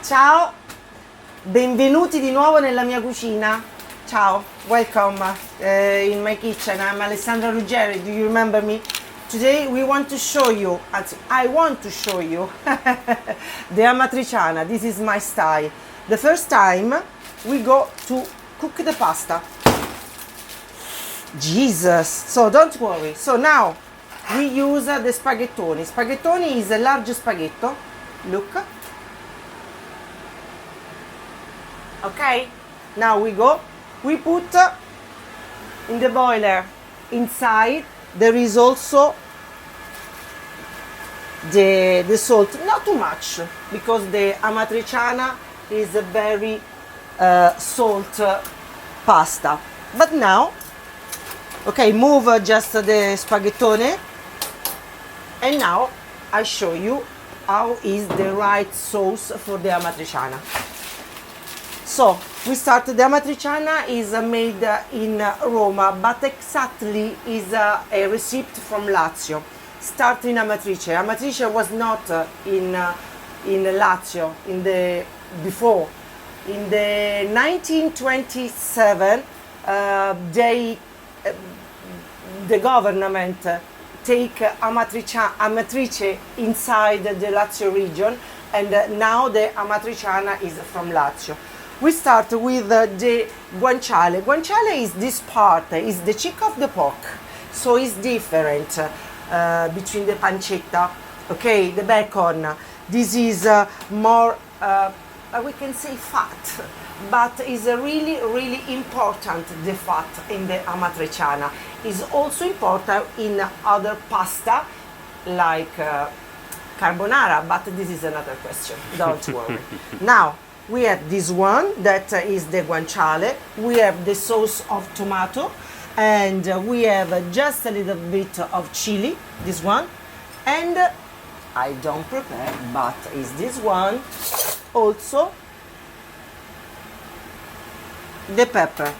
Ciao, benvenuti di nuovo nella mia cucina. Ciao, welcome in my kitchen. I'm Alessandra Ruggeri. Do you remember me? Today we want to show you, I want to show you the amatriciana. This is my style. The first time we go to cook the pasta. Jesus, so don't worry. So now we use the spaghettoni. Spaghettoni is a large spaghetto. Look. Okay, now we put in the boiler. Inside there is also the salt, not too much, because the amatriciana is a very salt pasta. But now, okay, move just the spaghettone, and now I show you how is the right sauce for the amatriciana. So we start. The amatriciana is made in Roma, but exactly is a recipe from Lazio. Start in Amatrice. Amatrice was not in Lazio before. In the 1927, the government take Amatrice inside the Lazio region, and now the amatriciana is from Lazio. We start with the guanciale. Guanciale is this part, is the cheek of the pork, so it's different between the pancetta, okay, the bacon. This is more, we can say fat, but is really, really important, the fat in the amatriciana. Is also important in other pasta, like carbonara, but this is another question, don't worry. Now, we have this one that is the guanciale. We have the sauce of tomato, and we have just a little bit of chili, this one, and I don't prepare, but is this one also the pepper.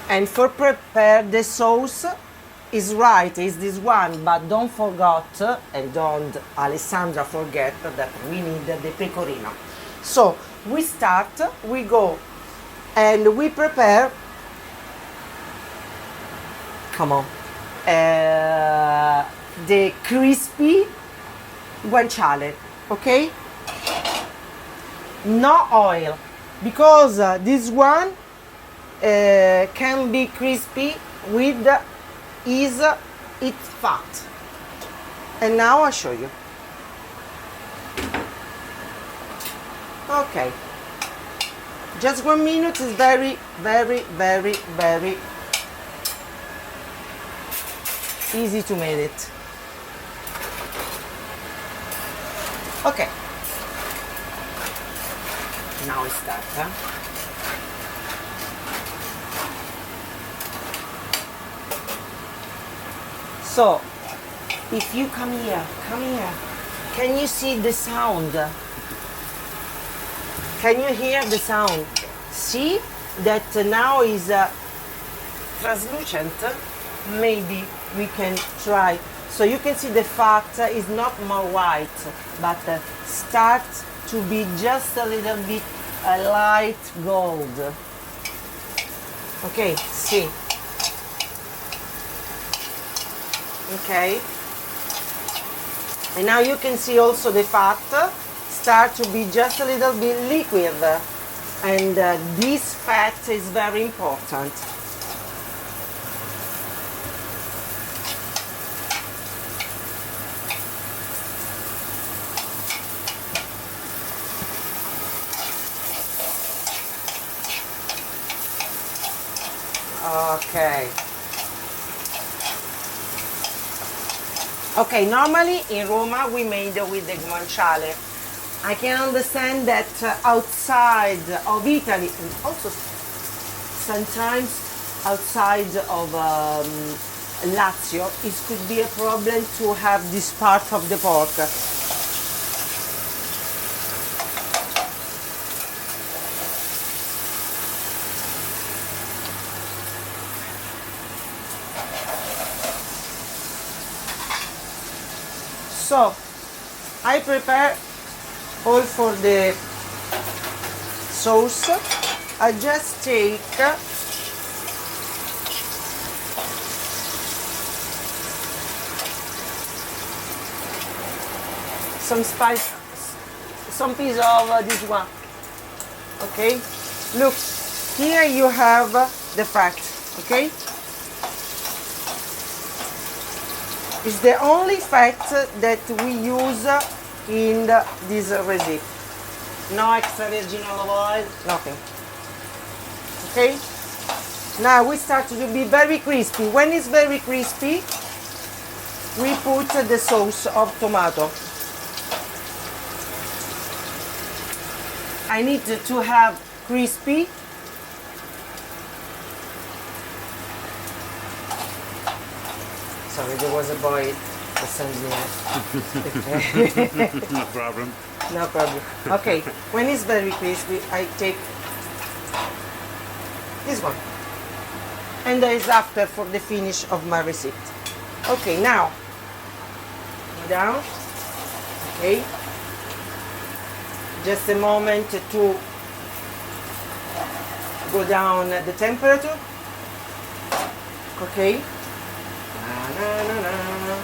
And for prepare the sauce is right, is this one, but don't forget, and don't Alessandra forget, that we need the pecorino. So we start, we go and we prepare, come on, the crispy guanciale, okay? No oil, because this one can be crispy with it's fat. And now I'll show you. Okay, just 1 minute is very, very, very, very easy to make it. Okay, now we start. So, if you come here, can you see the sound? Can you hear the sound? See that now is translucent? Maybe we can try. So you can see the fat is not more white, but starts to be just a little bit light gold. Okay, see. Okay, and now you can see also the fat start to be just a little bit liquid, and this fat is very important. Okay, normally in Roma we made with the guanciale. I can understand that outside of Italy, and also sometimes outside of Lazio, it could be a problem to have this part of the pork. So I prepare all for the sauce, I just take some spice, some piece of this one. Okay, look, here you have the fat. Okay, it's the only fat that we use in this recipe. No extra virgin olive oil, nothing. Okay, now we start to be very crispy. When it's very crispy, we put the sauce of tomato. I need to have crispy. Sorry, there was a boy that sent me. No problem. No problem. Okay, when it's very crispy, I take this one. And that is after for the finish of my recipe. Okay, now, down. Okay. Just a moment to go down the temperature. Okay. Na, na, na, na.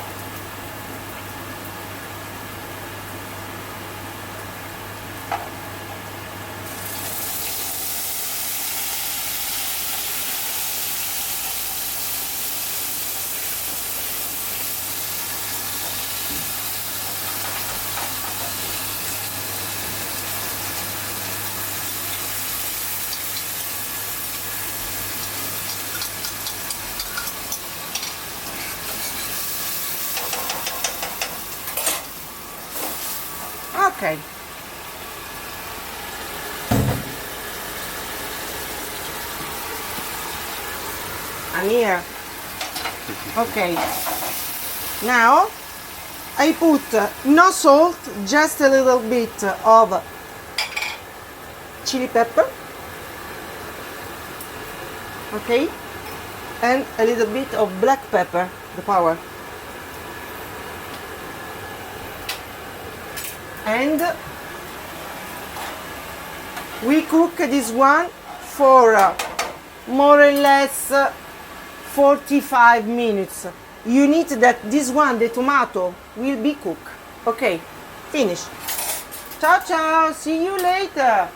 Okay. I'm here. Okay. Now I put no salt, just a little bit of chili pepper. Okay. And a little bit of black pepper, the powder. And we cook this one for more or less 45 minutes. You need that this one, the tomato, will be cooked. Okay, finish. Ciao ciao, see you later.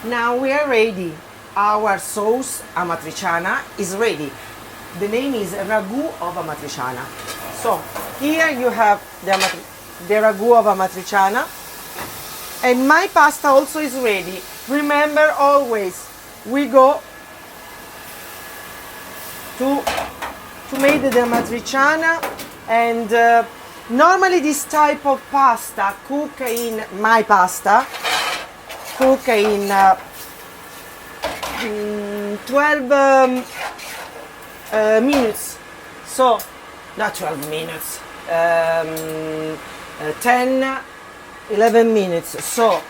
Now we are ready. Our sauce amatriciana is ready. The name is ragu of amatriciana. So here you have the ragu of amatriciana, and my pasta also is ready. Remember always, we go to make the amatriciana, and normally this type of pasta cook in my pasta. Cook in 12 minutes. So, not 12 minutes, 10, 11 minutes. So,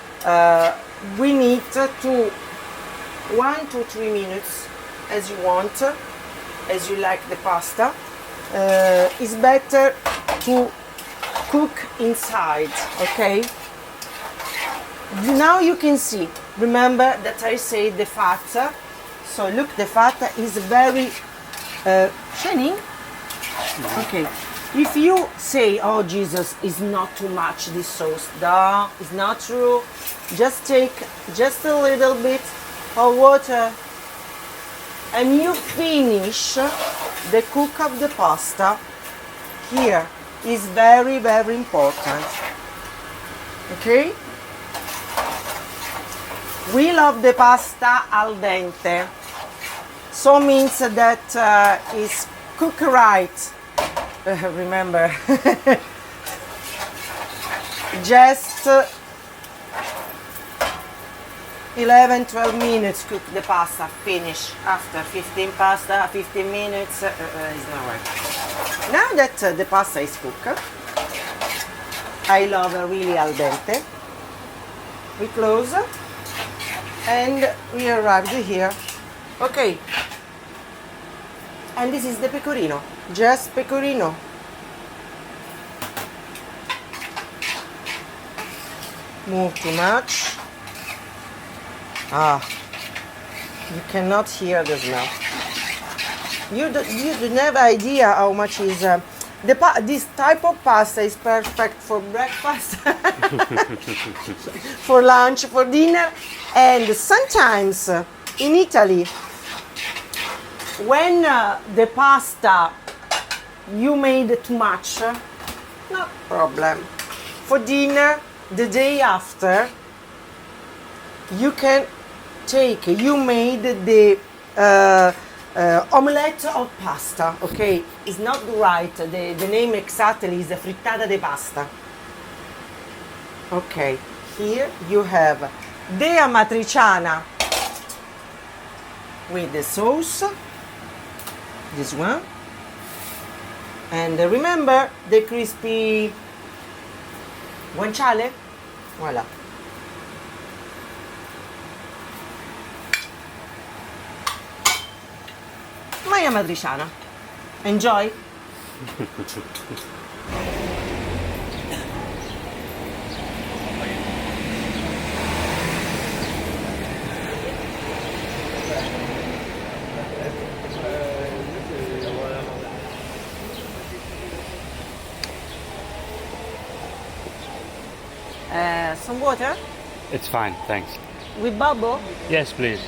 we need to 1 to 3 minutes as you want, as you like the pasta. It's better to cook inside, okay? Now you can see, remember that I say the fat, so look, the fat is very shining. Okay, if you say, oh Jesus, it's not too much this sauce, no, it's not true. Just take just a little bit of water and you finish the cook of the pasta. Here is very, very important. Okay? We love the pasta al dente, so means that it's cooked right. Remember, just 11-12 minutes cook the pasta, finish. After 15 minutes is not right. Now that the pasta is cooked, I love really al dente. We close. And we arrived here. Okay. And this is the pecorino. Just pecorino. Move too much. Ah, you cannot hear the smell. You don't have idea how much is this type of pasta is perfect for breakfast, for lunch, for dinner, and sometimes in Italy, when the pasta you made too much, no problem. For dinner, the day after, you can take, you made the omelette of pasta, okay? It's not right, the name exactly is frittata di pasta. Okay, here you have the amatriciana with the sauce, this one, and remember the crispy guanciale? Voila. My amatriciana. Enjoy. Some water It's fine, thanks. with bubble? Yes, please.